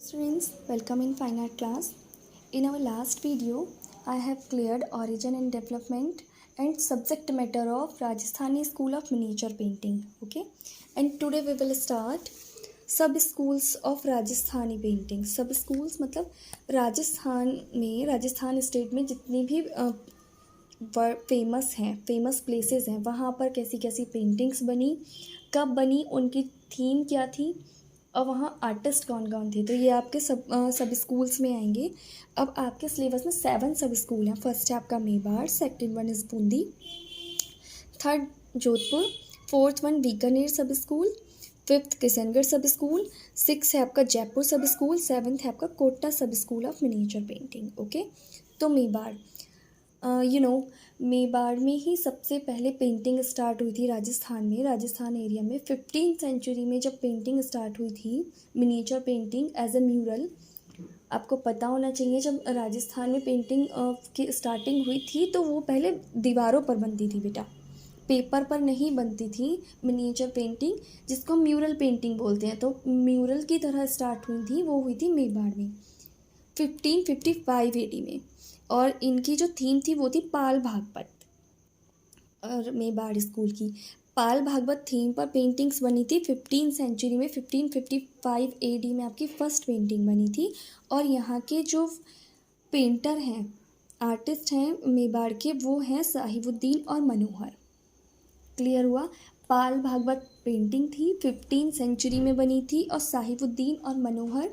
Students, welcome in fine art class. In our last video, I have cleared origin and development and subject matter of Rajasthani School of Miniature Painting. Okay, and today we will start सब schools of Rajasthani painting. सब schools मतलब Rajasthan state में जितनी भी famous places हैं वहाँ पर कैसी कैसी पेंटिंग्स बनी, कब बनी, उनकी थीम क्या थी और वहाँ आर्टिस्ट कौन कौन थे. तो ये आपके सब स्कूल्स में आएंगे. अब आपके सिलेबस में 7 सब स्कूल हैं. फर्स्ट है आपका Mewar, second one is Bundi, third Jodhpur, fourth one Bikaner सब school, fifth Kishangarh sub school, six है आपका जयपुर सब स्कूल, सेवन्थ है आपका Kota sub school of miniature painting. Okay, तो मेवाड़ मेवाड़ में ही सबसे पहले पेंटिंग स्टार्ट हुई थी राजस्थान एरिया में. 15th सेंचुरी में जब पेंटिंग स्टार्ट हुई थी, miniature painting as a mural. आपको पता होना चाहिए जब राजस्थान में पेंटिंग की स्टार्टिंग हुई थी तो वो पहले दीवारों पर बनती थी बेटा, पेपर पर नहीं बनती थी मिनिएचर पेंटिंग, जिसको म्यूरल पेंटिंग बोलते हैं. तो म्यूरल की तरह स्टार्ट हुई थी, वो हुई थी मेवाड़ में 1555 AD में. और इनकी जो थीम थी वो थी पाल भागवत. और मेवाड़ स्कूल की पाल भागवत थीम पर पेंटिंग्स बनी थी 15th सेंचुरी में. 1555 AD में आपकी फर्स्ट पेंटिंग बनी थी. और यहाँ के जो पेंटर हैं, आर्टिस्ट हैं मेवाड़ के, वो हैं साहिबुद्दीन और मनोहर. क्लियर हुआ. पाल भागवत पेंटिंग थी, 15th सेंचुरी में बनी थी और साहिबुद्दीन और मनोहर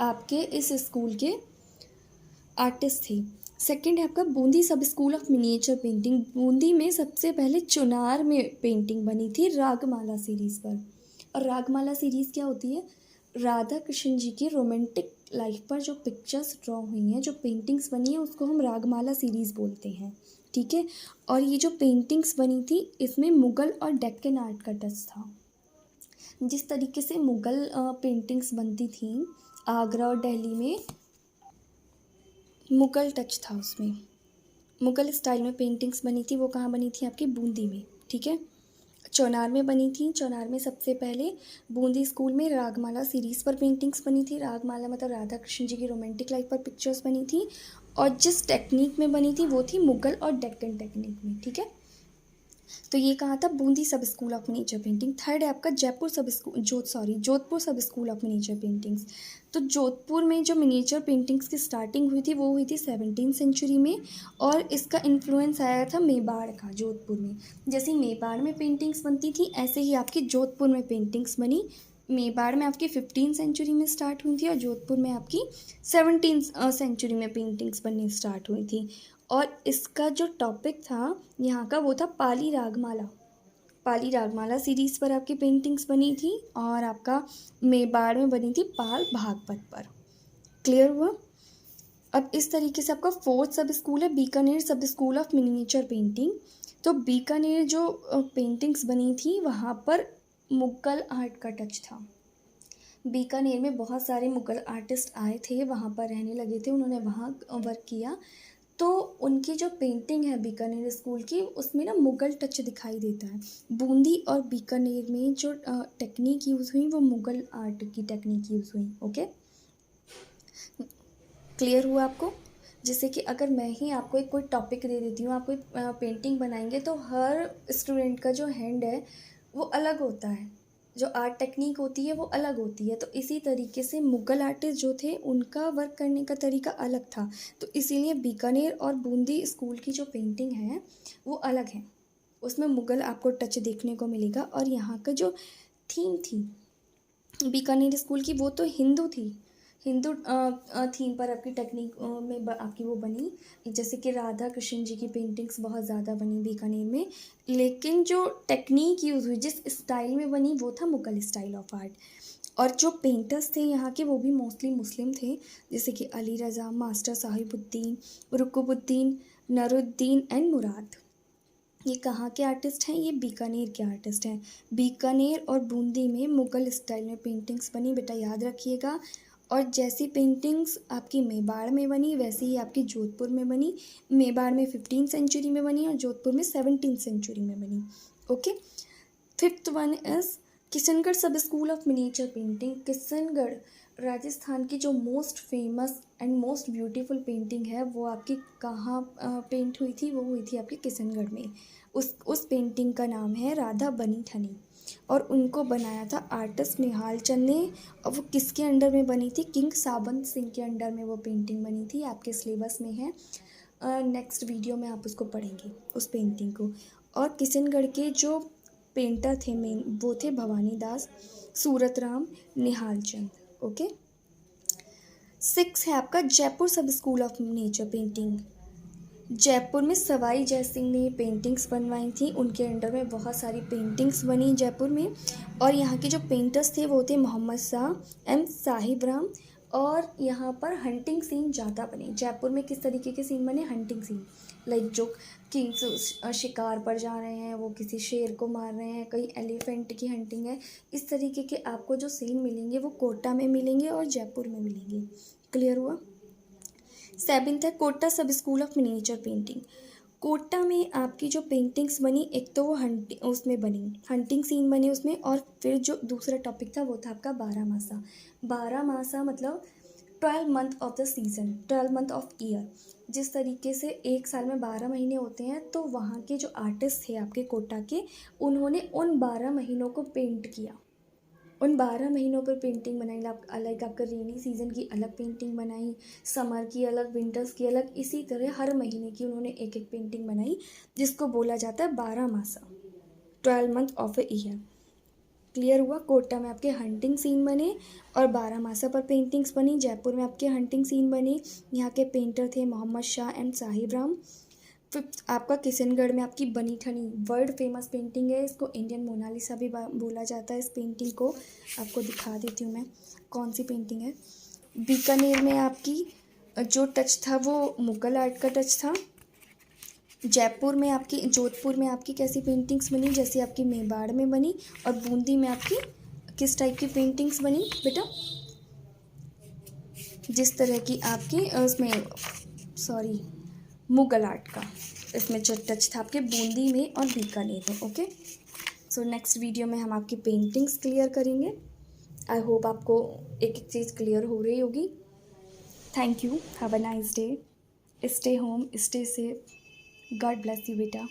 आपके इस स्कूल के आर्टिस्ट थे. सेकंड है आपका बूंदी सब school of miniature painting. Bundi में सबसे पहले चुनार में पेंटिंग बनी थी रागमाला सीरीज़ पर. और रागमाला सीरीज़ क्या होती है? राधा कृष्ण जी की रोमांटिक लाइफ पर जो पिक्चर्स ड्रॉ हुई हैं, जो पेंटिंग्स बनी है, उसको हम रागमाला सीरीज़ बोलते हैं. ठीक है. और ये जो पेंटिंग्स बनी थी इसमें मुग़ल और डेक्कन आर्ट का टच था. जिस तरीके से मुग़ल पेंटिंग्स बनती थी आगरा और दिल्ली में, मुग़ल टच था उसमें, मुग़ल स्टाइल में पेंटिंग्स बनी थी. वो कहाँ बनी थी? आपकी बूंदी में. ठीक है. चौनार में बनी थी. चौनार में सबसे पहले बूंदी स्कूल में रागमाला सीरीज़ पर पेंटिंग्स बनी थी. रागमाला मतलब राधा कृष्ण जी की रोमांटिक लाइफ पर पिक्चर्स बनी थी. और जिस टेक्निक में बनी थी वो थी मुग़ल और डेक्कन टेक्निक में. ठीक है. तो ये कहा था बूंदी सब school of miniature painting. Third है आपका जोधपुर सब स्कूल ऑफ मिनिएचर पेंटिंग्स. तो जोधपुर में जो मिनिएचर पेंटिंग्स की स्टार्टिंग हुई थी वो हुई थी 17th सेंचुरी में. और इसका इन्फ्लुएंस आया था मेवाड़ का जोधपुर में. जैसे मेवाड़ में पेंटिंग्स बनती थी ऐसे ही आपकी जोधपुर में पेंटिंग्स बनी. मेवाड़ में आपकी 15th सेंचुरी में स्टार्ट हुई थी और जोधपुर में आपकी 17th सेंचुरी में पेंटिंग्स बननी स्टार्ट हुई थी. और इसका जो टॉपिक था यहाँ का वो था पाली रागमाला सीरीज़ पर आपकी पेंटिंग्स बनी थी. और आपका मेवाड़ में बनी थी पाल भागवत पर. क्लियर हुआ. अब इस तरीके से आपका फोर्थ सब स्कूल है बीकानेर सब स्कूल ऑफ मिनिएचर पेंटिंग. तो बीकानेर जो पेंटिंग्स बनी थी वहाँ पर मुग़ल आर्ट का टच था. बीकानेर में बहुत सारे मुग़ल आर्टिस्ट आए थे, वहाँ पर रहने लगे थे, उन्होंने वहाँ वर्क किया. तो उनकी जो पेंटिंग है बीकानेर स्कूल की उसमें ना मुग़ल टच दिखाई देता है. बूंदी और बीकानेर में जो टेक्निक यूज़ हुई वो मुग़ल आर्ट की टेक्निक यूज़ हुई. ओके, क्लियर हुआ आपको. जैसे कि अगर मैं ही आपको एक कोई टॉपिक दे देती हूँ, आप कोई पेंटिंग बनाएंगे तो हर स्टूडेंट का जो हैंड है वो अलग होता है, जो आर्ट टेक्निक होती है वो अलग होती है. तो इसी तरीके से मुग़ल आर्टिस्ट जो थे उनका वर्क करने का तरीका अलग था. तो इसीलिए बीकानेर और बूंदी स्कूल की जो पेंटिंग है वो अलग है, उसमें मुग़ल आपको टच देखने को मिलेगा. और यहाँ का जो थीम थी बीकानेर स्कूल की वो तो हिंदू थीम पर आपकी टेक्निक में आपकी वो बनी. जैसे कि राधा कृष्ण जी की पेंटिंग्स बहुत ज़्यादा बनी बीकानेर में, लेकिन जो टेक्निक यूज़ हुई, जिस स्टाइल में बनी, वो था मुग़ल स्टाइल ऑफ आर्ट. और जो पेंटर्स थे यहाँ के वो भी मोस्टली मुस्लिम थे, जैसे कि अली रज़ा, मास्टर साहिबुद्दीन, रुकुबुद्दीन, नरुद्दीन एंड मुराद. ये कहाँ के आर्टिस्ट हैं? ये बीकानेर के आर्टिस्ट हैं. बीकानेर और बूंदी में मुग़ल स्टाइल में पेंटिंग्स बनी, बेटा याद रखिएगा. और जैसी पेंटिंग्स आपकी मेवाड़ में बनी वैसे ही आपकी जोधपुर में बनी. मेवाड़ में 15th सेंचुरी में बनी और जोधपुर में 17th सेंचुरी में बनी. Okay. Fifth one is Kishangarh sub school of miniature painting. Kishangarh Rajasthan की जो most famous and most beautiful painting है वो आपकी कहाँ पेंट हुई थी? वो हुई थी आपकी किशनगढ़ में। उस पेंटिंग का नाम है राधा बनी ठनी, और उनको बनाया था आर्टिस्ट निहाल चंद ने। और वो किसके अंडर में बनी थी? किंग साबंत सिंह के अंडर में वो पेंटिंग बनी थी। आपके सिलेबस में है, नेक्स्ट वीडियो में आप उसको पढ़ेंगे उस पेंटिंग को। और किशनगढ़ के जो पेंटर थे मेन, वो थे भवानी दास, सूरतराम, निहाल चंद। ओके। 6 है आपका जयपुर सब school of nature painting. Jaipur में सवाई जयसिंह ने पेंटिंग्स बनवाई थी, उनके अंडर में बहुत सारी पेंटिंग्स बनी जयपुर में। और यहाँ के जो पेंटर्स थे वो थे मोहम्मद शाह एंड साहिब राम। और यहाँ पर हंटिंग सीन ज़्यादा बने। जयपुर में किस तरीके के सीन बने? हंटिंग सीन, लाइक जो किंग्स शिकार पर जा रहे हैं, वो किसी शेर को मार रहे हैं, कहीं एलिफेंट की हंटिंग है। इस तरीके के आपको जो सीन मिलेंगे वो कोटा में मिलेंगे और जयपुर में मिलेंगे। क्लियर हुआ? 7th है Kota sub school of miniature painting. Kota में आपकी जो पेंटिंग्स बनी, एक तो वो उसमें बनी हंटिंग सीन बने उसमें, और फिर जो दूसरा टॉपिक था वो था आपका 12 मासा। 12 मासा मतलब 12 month of the season, 12 month of year. जिस तरीके से एक साल में 12 महीने होते हैं, तो वहाँ के जो आर्टिस्ट थे आपके कोटा के, उन्होंने उन 12 महीनों को पेंट किया। उन 12 महीनों पर पेंटिंग बनाई। लाइक आपका रेनी सीज़न की अलग पेंटिंग बनाई, समर की अलग, विंटर्स की अलग, इसी तरह हर महीने की उन्होंने एक एक पेंटिंग बनाई, जिसको बोला जाता है 12 मासा, 12 month of a year. Clear हुआ? कोटा में आपके हंटिंग सीन बने और 12 मासा पर पेंटिंग्स बनी। जयपुर में आपके हंटिंग सीन बने। यहाँ के पेंटर थे मोहम्मद शाह एंड साहिब राम। फिफ्थ आपका किशनगढ़ में आपकी बनी ठनी वर्ल्ड फेमस पेंटिंग है। इसको इंडियन मोनालिसा भी बोला जाता है। इस पेंटिंग को आपको दिखा देती हूँ मैं कौन सी पेंटिंग है। बीकानेर में आपकी जो टच था वो मुगल आर्ट का टच था। जयपुर में आपकी, जोधपुर में आपकी कैसी पेंटिंग्स बनी? जैसे आपकी मेवाड़ में बनी। और बूंदी में आपकी किस टाइप की पेंटिंग्स बनी बेटा? जिस तरह की आपकी उसमें, सॉरी, मुगल आर्ट का इसमें जो टच था आपके बूंदी में और बीकानेर में। ओके, सो नेक्स्ट वीडियो में हम आपकी पेंटिंग्स क्लियर करेंगे। आई होप आपको एक एक चीज़ क्लियर हो रही होगी। Thank you, have a nice day, stay home, stay safe, God bless you बेटा।